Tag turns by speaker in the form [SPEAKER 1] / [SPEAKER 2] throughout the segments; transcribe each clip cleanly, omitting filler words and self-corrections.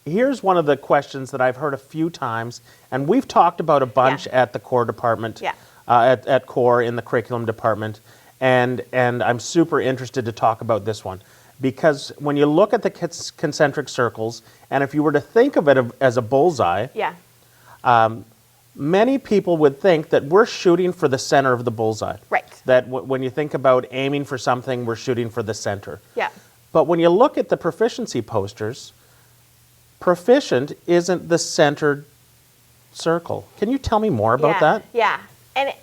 [SPEAKER 1] here's one of the questions that I've heard a few times, and we've talked about a bunch at the core department, at core in the curriculum department, and I'm super interested to talk about this one. Because when you look at the concentric circles, and if you were to think of it as a bullseye, many people would think that we're shooting for the center of the bullseye.
[SPEAKER 2] Right.
[SPEAKER 1] That when you think about aiming for something, we're shooting for the center.
[SPEAKER 2] Yeah.
[SPEAKER 1] But when you look at the proficiency posters, proficient isn't the centered circle. Can you tell me more about that?
[SPEAKER 2] Yeah.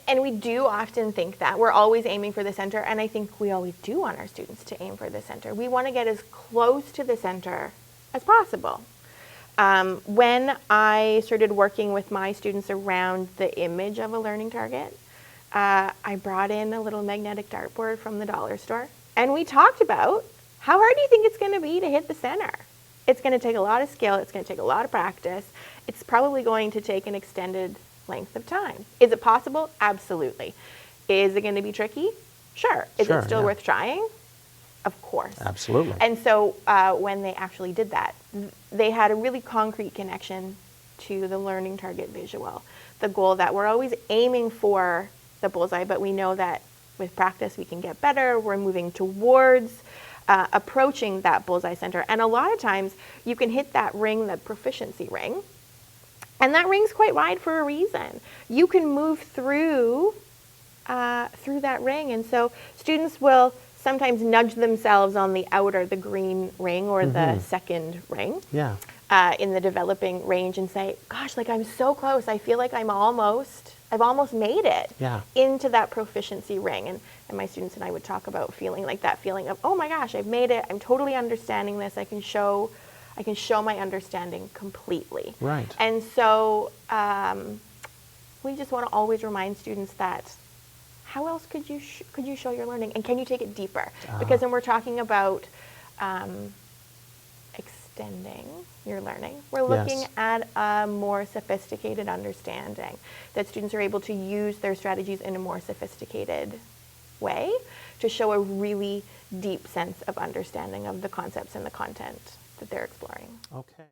[SPEAKER 2] And we do often think that. We're always aiming for the center, and I think we always do want our students to aim for the center. We want to get as close to the center as possible. When I started working with my students around the image of a learning target, I brought in a little magnetic dartboard from the dollar store, and we talked about how hard do you think it's going to be to hit the center? It's going to take a lot of skill. It's going to take a lot of practice. It's probably going to take an extended length of time. Is it possible? Absolutely. Is it going to be tricky? Sure. Is it still worth trying? Of course.
[SPEAKER 1] Absolutely.
[SPEAKER 2] And so when they actually did that, they had a really concrete connection to the learning target visual, the goal that we're always aiming for the bullseye, but we know that with practice we can get better. We're moving towards approaching that bullseye center. And a lot of times you can hit that ring, that proficiency ring, and that ring's quite wide for a reason. You can move through that ring, and so students will sometimes nudge themselves on the outer, the green ring or the second ring in the developing range and say, gosh, like I'm so close. I feel like I've almost made it into that proficiency ring. And my students and I would talk about feeling like that feeling of, oh my gosh, I've made it. I'm totally understanding this. I can show my understanding completely.
[SPEAKER 1] Right.
[SPEAKER 2] And so we just want to always remind students that how else could you show your learning, and can you take it deeper? Because when we're talking about extending your learning, we're looking at a more sophisticated understanding, that students are able to use their strategies in a more sophisticated way to show a really deep sense of understanding of the concepts and the content that they're exploring.
[SPEAKER 1] Okay.